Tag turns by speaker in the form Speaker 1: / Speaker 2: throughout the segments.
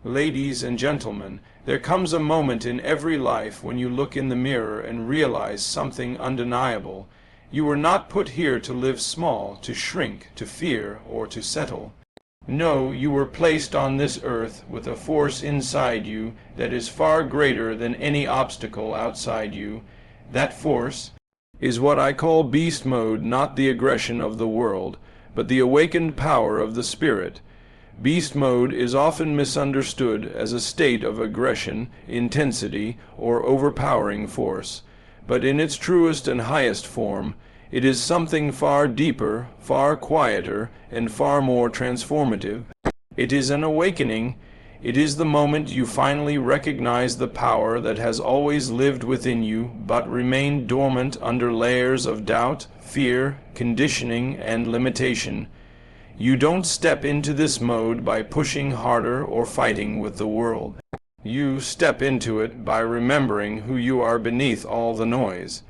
Speaker 1: Ladies and gentlemen, there comes a moment in every life when you look in the mirror and realize something undeniable. You were not put here to live small, to shrink, to fear, or to settle. No, you were placed on this earth with a force inside you that is far greater than any obstacle outside you. That force is what I call beast mode, not the aggression of the world, but the awakened power of the spirit. Beast mode is often misunderstood as a state of aggression, intensity, or overpowering force, but in its truest and highest form, it is something far deeper, far quieter, and far more transformative. It is an awakening. It is the moment you finally recognize the power that has always lived within you, but remained dormant under layers of doubt, fear, conditioning, and limitation. You don't step into this mode by pushing harder or fighting with the world. You step into it by remembering who you are beneath all the noise.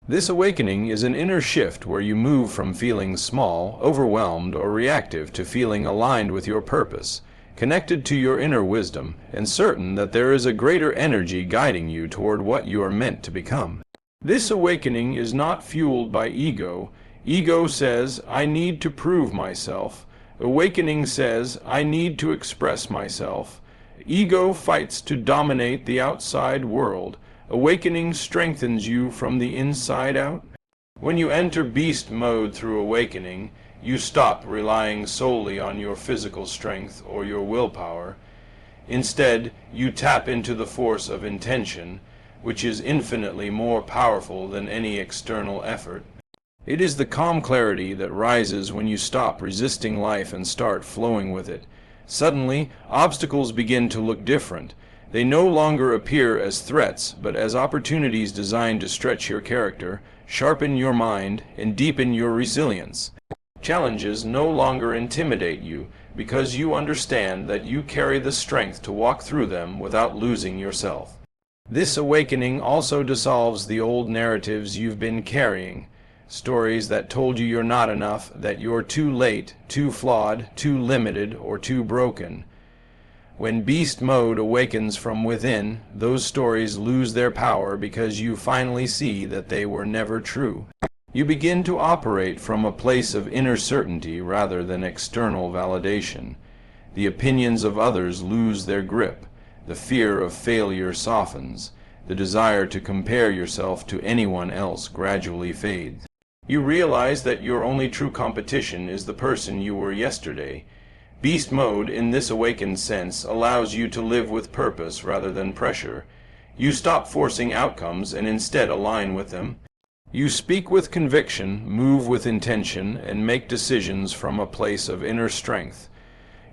Speaker 1: This awakening is an inner shift where you move from feeling small, overwhelmed, or reactive to feeling aligned with your purpose, connected to your inner wisdom, and certain that there is a greater energy guiding you toward what you are meant to become. This awakening is not fueled by ego. Ego says, I need to prove myself. Awakening says, I need to express myself. Ego fights to dominate the outside world. Awakening strengthens you from the inside out. When you enter beast mode through awakening, you stop relying solely on your physical strength or your willpower. Instead, you tap into the force of intention, which is infinitely more powerful than any external effort. It is the calm clarity that rises when you stop resisting life and start flowing with it. Suddenly, obstacles begin to look different. They no longer appear as threats, but as opportunities designed to stretch your character, sharpen your mind, and deepen your resilience. Challenges no longer intimidate you, because you understand that you carry the strength to walk through them without losing yourself. This awakening also dissolves the old narratives you've been carrying. Stories that told you you're not enough, that you're too late, too flawed, too limited, or too broken. When beast mode awakens from within, those stories lose their power because you finally see that they were never true. You begin to operate from a place of inner certainty rather than external validation. The opinions of others lose their grip. The fear of failure softens. The desire to compare yourself to anyone else gradually fades. You realize that your only true competition is the person you were yesterday. Beast mode, in this awakened sense, allows you to live with purpose rather than pressure. You stop forcing outcomes and instead align with them. You speak with conviction, move with intention, and make decisions from a place of inner strength.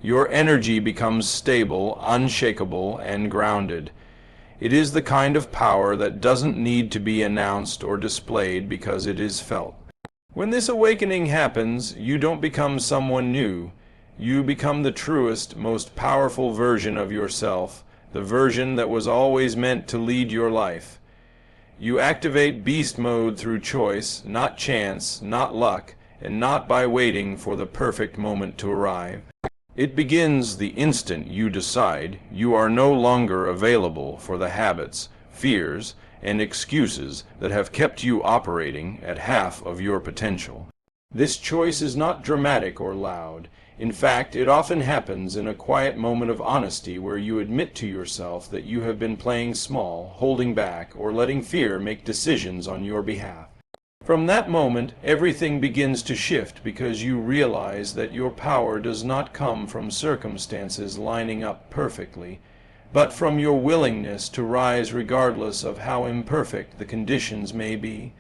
Speaker 1: Your energy becomes stable, unshakable, and grounded. It is the kind of power that doesn't need to be announced or displayed because it is felt. When this awakening happens, you don't become someone new. You become the truest, most powerful version of yourself, the version that was always meant to lead your life. You activate beast mode through choice, not chance, not luck, and not by waiting for the perfect moment to arrive. It begins the instant you decide you are no longer available for the habits, fears, and excuses that have kept you operating at half of your potential. This choice is not dramatic or loud. In fact, it often happens in a quiet moment of honesty where you admit to yourself that you have been playing small, holding back, or letting fear make decisions on your behalf. From that moment, everything begins to shift because you realize that your power does not come from circumstances lining up perfectly, but from your willingness to rise regardless of how imperfect the conditions may be.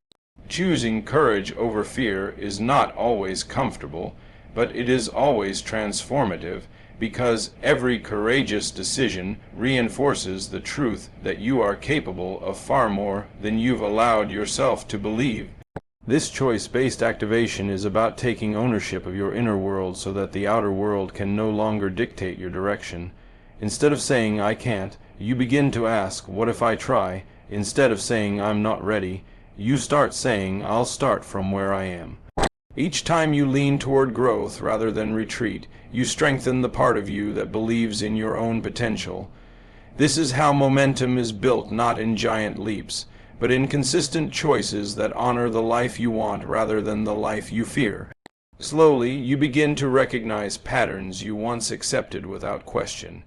Speaker 1: Choosing courage over fear is not always comfortable, but it is always transformative, because every courageous decision reinforces the truth that you are capable of far more than you've allowed yourself to believe. This choice-based activation is about taking ownership of your inner world so that the outer world can no longer dictate your direction. Instead of saying, I can't, you begin to ask, what if I try? Instead of saying, I'm not ready, you start saying, I'll start from where I am. Each time you lean toward growth rather than retreat, you strengthen the part of you that believes in your own potential. This is how momentum is built, not in giant leaps, but in consistent choices that honor the life you want rather than the life you fear. Slowly, you begin to recognize patterns you once accepted without question.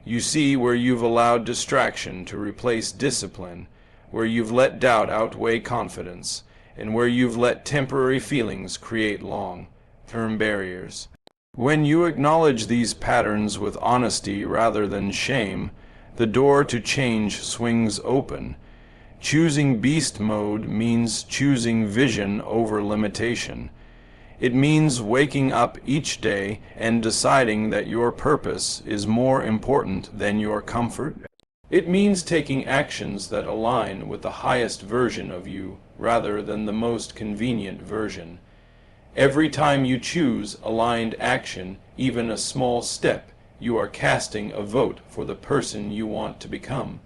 Speaker 1: You see where you've allowed distraction to replace discipline, where you've let doubt outweigh confidence, and where you've let temporary feelings create long-term barriers. When you acknowledge these patterns with honesty rather than shame, the door to change swings open. Choosing beast mode means choosing vision over limitation. It means waking up each day and deciding that your purpose is more important than your comfort. It means taking actions that align with the highest version of you rather than the most convenient version. Every time you choose aligned action, even a small step, you are casting a vote for the person you want to become.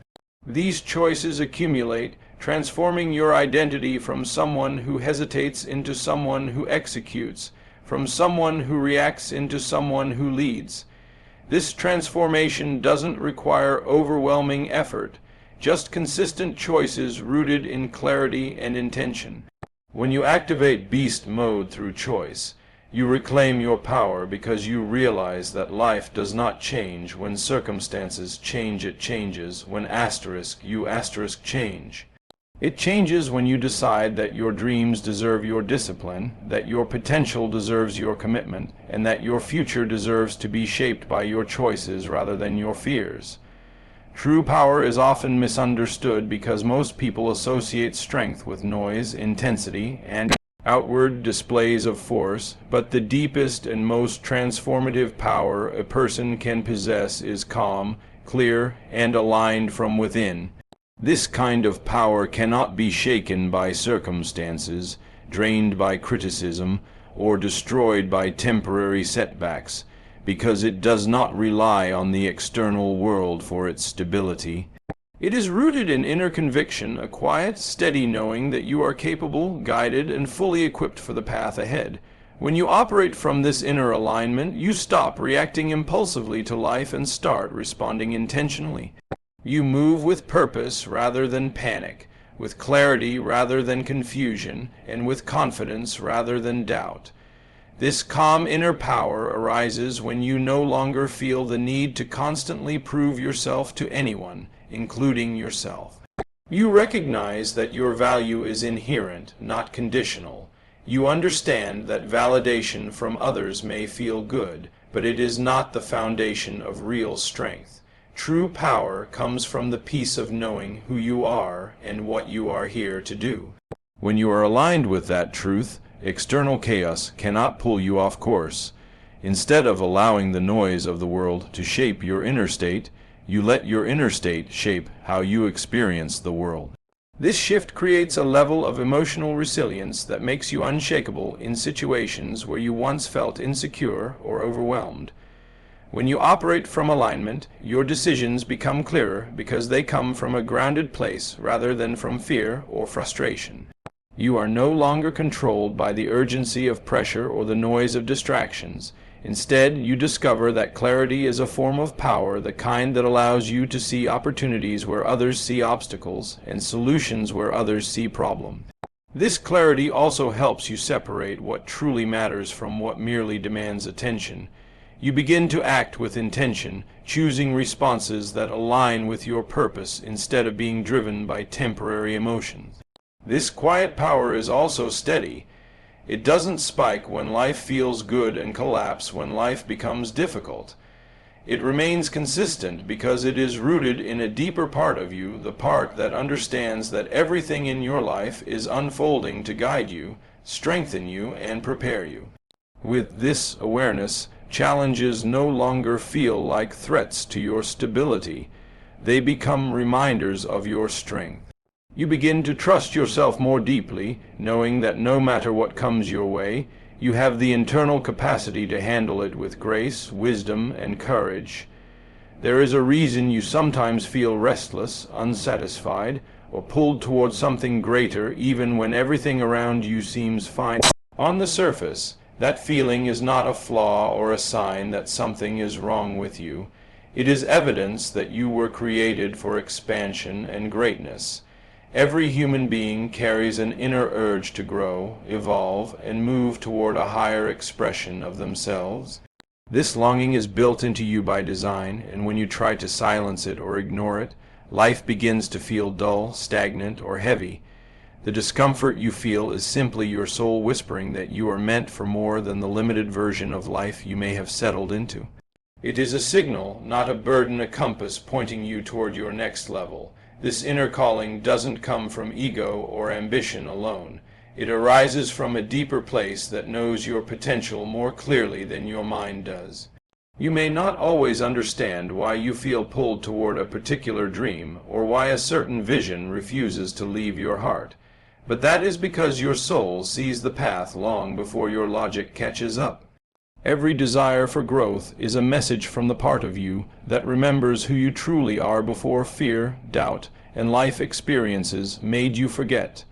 Speaker 1: These choices accumulate, transforming your identity from someone who hesitates into someone who executes, from someone who reacts into someone who leads. This transformation doesn't require overwhelming effort, just consistent choices rooted in clarity and intention. When you activate beast mode through choice, you reclaim your power because you realize that life does not change when circumstances change, it changes when you change. It changes when you decide that your dreams deserve your discipline, that your potential deserves your commitment, and that your future deserves to be shaped by your choices rather than your fears. True power is often misunderstood because most people associate strength with noise, intensity, and outward displays of force, but the deepest and most transformative power a person can possess is calm, clear, and aligned from within. This kind of power cannot be shaken by circumstances, drained by criticism, or destroyed by temporary setbacks, because it does not rely on the external world for its stability. It is rooted in inner conviction, a quiet, steady knowing that you are capable, guided, and fully equipped for the path ahead. When you operate from this inner alignment, you stop reacting impulsively to life and start responding intentionally. You move with purpose rather than panic, with clarity rather than confusion, and with confidence rather than doubt. This calm inner power arises when you no longer feel the need to constantly prove yourself to anyone, including yourself. You recognize that your value is inherent, not conditional. You understand that validation from others may feel good, but it is not the foundation of real strength. True power comes from the peace of knowing who you are and what you are here to do. When you are aligned with that truth, external chaos cannot pull you off course. Instead of allowing the noise of the world to shape your inner state, you let your inner state shape how you experience the world. This shift creates a level of emotional resilience that makes you unshakable in situations where you once felt insecure or overwhelmed. When you operate from alignment, your decisions become clearer because they come from a grounded place rather than from fear or frustration. You are no longer controlled by the urgency of pressure or the noise of distractions. Instead, you discover that clarity is a form of power, the kind that allows you to see opportunities where others see obstacles, and solutions where others see problems. This clarity also helps you separate what truly matters from what merely demands attention. You begin to act with intention, choosing responses that align with your purpose instead of being driven by temporary emotions. This quiet power is also steady. It doesn't spike when life feels good and collapse when life becomes difficult. It remains consistent because it is rooted in a deeper part of you, the part that understands that everything in your life is unfolding to guide you, strengthen you, and prepare you. With this awareness, challenges no longer feel like threats to your stability. They become reminders of your strength. You begin to trust yourself more deeply, knowing that no matter what comes your way, you have the internal capacity to handle it with grace, wisdom, and courage. There is a reason you sometimes feel restless, unsatisfied, or pulled towards something greater even when everything around you seems fine. On the surface, that feeling is not a flaw or a sign that something is wrong with you. It is evidence that you were created for expansion and greatness. Every human being carries an inner urge to grow, evolve, and move toward a higher expression of themselves. This longing is built into you by design, and when you try to silence it or ignore it, life begins to feel dull, stagnant, or heavy. The discomfort you feel is simply your soul whispering that you are meant for more than the limited version of life you may have settled into. It is a signal, not a burden, a compass pointing you toward your next level. This inner calling doesn't come from ego or ambition alone. It arises from a deeper place that knows your potential more clearly than your mind does. You may not always understand why you feel pulled toward a particular dream, or why a certain vision refuses to leave your heart. But that is because your soul sees the path long before your logic catches up. Every desire for growth is a message from the part of you that remembers who you truly are before fear, doubt, and life experiences made you forget.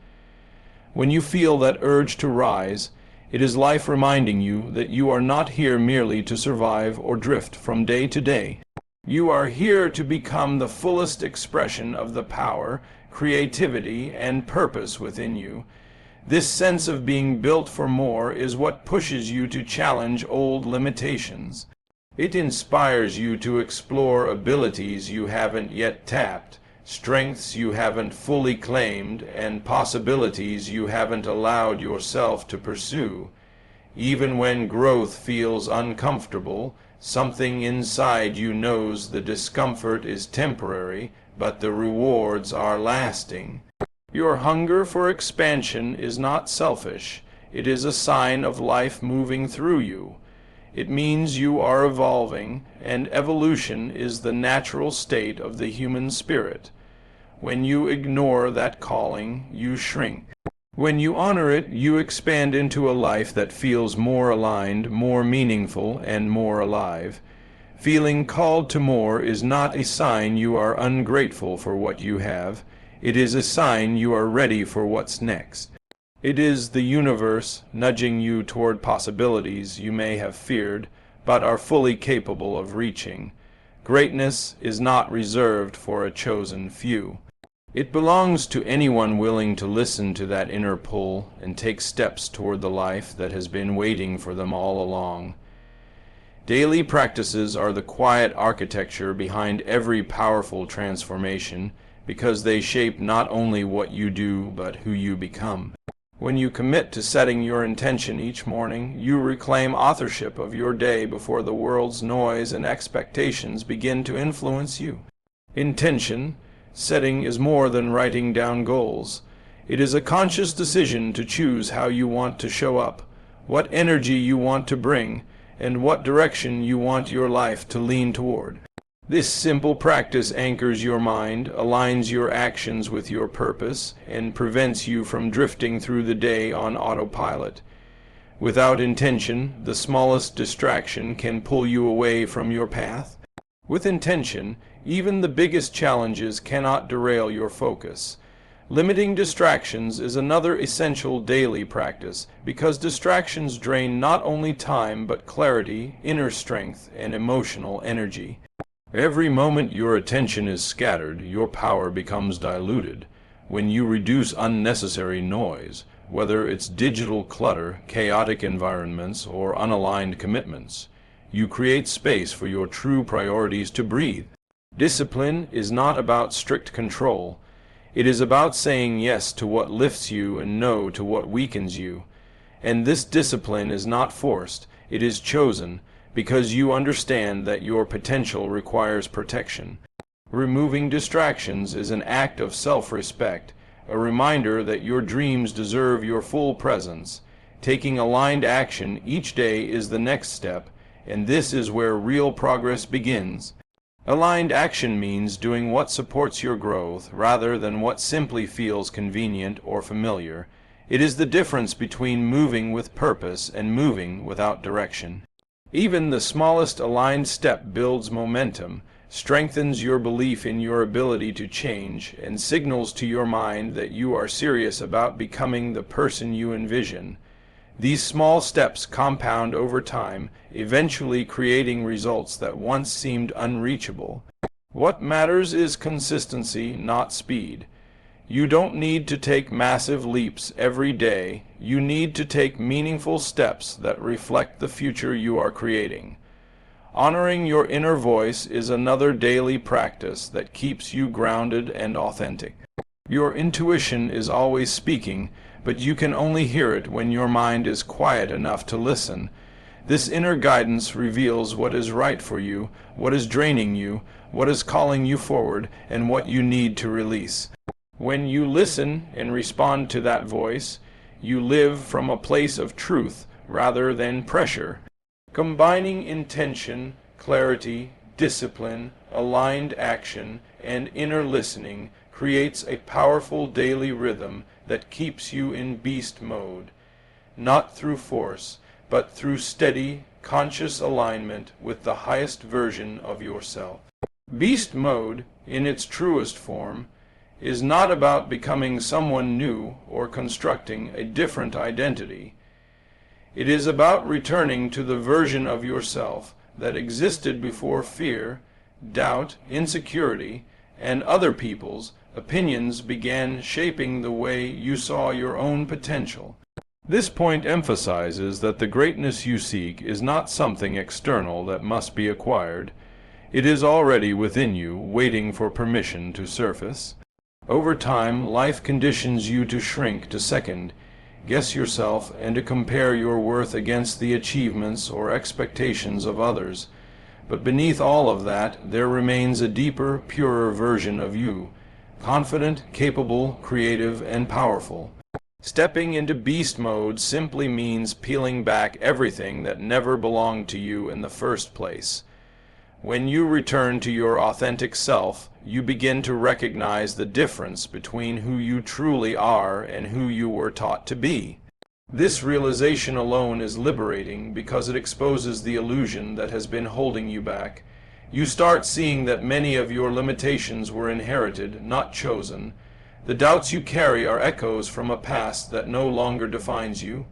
Speaker 1: When you feel that urge to rise, it is life reminding you that you are not here merely to survive or drift from day to day. You are here to become the fullest expression of the power, creativity, and purpose within you. This sense of being built for more is what pushes you to challenge old limitations. It inspires you to explore abilities you haven't yet tapped, strengths you haven't fully claimed, and possibilities you haven't allowed yourself to pursue. Even when growth feels uncomfortable, something inside you knows the discomfort is temporary, but the rewards are lasting. Your hunger for expansion is not selfish. It is a sign of life moving through you. It means you are evolving, and evolution is the natural state of the human spirit. When you ignore that calling, you shrink. When you honor it, you expand into a life that feels more aligned, more meaningful, and more alive. Feeling called to more is not a sign you are ungrateful for what you have. It is a sign you are ready for what's next. It is the universe nudging you toward possibilities you may have feared, but are fully capable of reaching. Greatness is not reserved for a chosen few. It belongs to anyone willing to listen to that inner pull and take steps toward the life that has been waiting for them all along. Daily practices are the quiet architecture behind every powerful transformation, because they shape not only what you do, but who you become. When you commit to setting your intention each morning, you reclaim authorship of your day before the world's noise and expectations begin to influence you. Intention setting is more than writing down goals. It is a conscious decision to choose how you want to show up, what energy you want to bring, and what direction you want your life to lean toward. This simple practice anchors your mind, aligns your actions with your purpose, and prevents you from drifting through the day on autopilot. Without intention, the smallest distraction can pull you away from your path. With intention, even the biggest challenges cannot derail your focus. Limiting distractions is another essential daily practice, because distractions drain not only time but clarity, inner strength, and emotional energy. Every moment your attention is scattered, your power becomes diluted. When you reduce unnecessary noise, whether it's digital clutter, chaotic environments, or unaligned commitments, you create space for your true priorities to breathe. Discipline is not about strict control. It is about saying yes to what lifts you and no to what weakens you. And this discipline is not forced, it is chosen, because you understand that your potential requires protection. Removing distractions is an act of self-respect, a reminder that your dreams deserve your full presence. Taking aligned action each day is the next step, and this is where real progress begins. Aligned action means doing what supports your growth rather than what simply feels convenient or familiar. It is the difference between moving with purpose and moving without direction. Even the smallest aligned step builds momentum, strengthens your belief in your ability to change, and signals to your mind that you are serious about becoming the person you envision. These small steps compound over time, eventually creating results that once seemed unreachable. What matters is consistency, not speed. You don't need to take massive leaps every day. You need to take meaningful steps that reflect the future you are creating. Honoring your inner voice is another daily practice that keeps you grounded and authentic. Your intuition is always speaking, but you can only hear it when your mind is quiet enough to listen. This inner guidance reveals what is right for you, what is draining you, what is calling you forward, and what you need to release. When you listen and respond to that voice, you live from a place of truth rather than pressure. Combining intention, clarity, discipline, aligned action, and inner listening creates a powerful daily rhythm that keeps you in beast mode, not through force, but through steady, conscious alignment with the highest version of yourself. Beast mode, in its truest form, is not about becoming someone new or constructing a different identity. It is about returning to the version of yourself that existed before fear, doubt, insecurity, and other people's opinions began shaping the way you saw your own potential. This point emphasizes that the greatness you seek is not something external that must be acquired. It is already within you, waiting for permission to surface. Over time, life conditions you to shrink to second, guess yourself, and to compare your worth against the achievements or expectations of others. But beneath all of that, there remains a deeper, purer version of you, confident, capable, creative, and powerful. Stepping into beast mode simply means peeling back everything that never belonged to you in the first place. When you return to your authentic self, you begin to recognize the difference between who you truly are and who you were taught to be. This realization alone is liberating because it exposes the illusion that has been holding you back. You start seeing that many of your limitations were inherited, not chosen. The doubts you carry are echoes from a past that no longer defines you.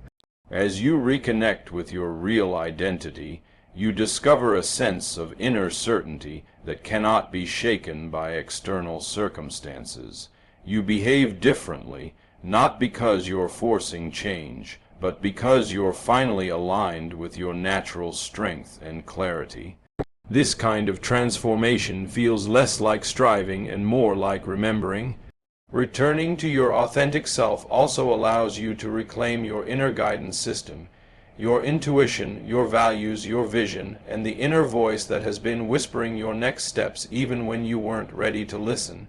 Speaker 1: As you reconnect with your real identity, you discover a sense of inner certainty that cannot be shaken by external circumstances. You behave differently, not because you're forcing change, but because you're finally aligned with your natural strength and clarity. This kind of transformation feels less like striving and more like remembering. Returning to your authentic self also allows you to reclaim your inner guidance system, your intuition, your values, your vision, and the inner voice that has been whispering your next steps even when you weren't ready to listen.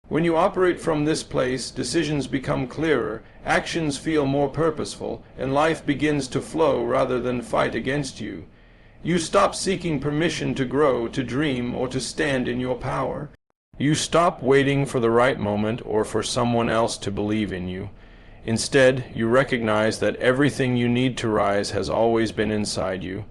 Speaker 1: When you operate from this place, decisions become clearer, actions feel more purposeful, and life begins to flow rather than fight against you. You stop seeking permission to grow, to dream, or to stand in your power. You stop waiting for the right moment or for someone else to believe in you. Instead, you recognize that everything you need to rise has always been inside you.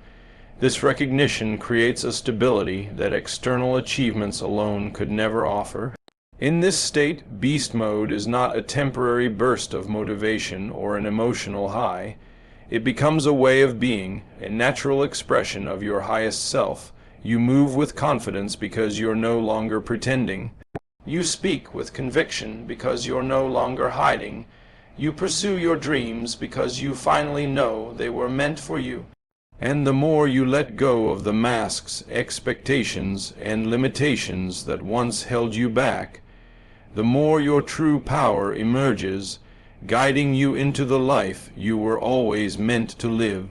Speaker 1: This recognition creates a stability that external achievements alone could never offer. In this state, beast mode is not a temporary burst of motivation or an emotional high. It becomes a way of being, a natural expression of your highest self. You move with confidence because you're no longer pretending. You speak with conviction because you're no longer hiding. You pursue your dreams because you finally know they were meant for you. And the more you let go of the masks, expectations, and limitations that once held you back, the more your true power emerges, guiding you into the life you were always meant to live.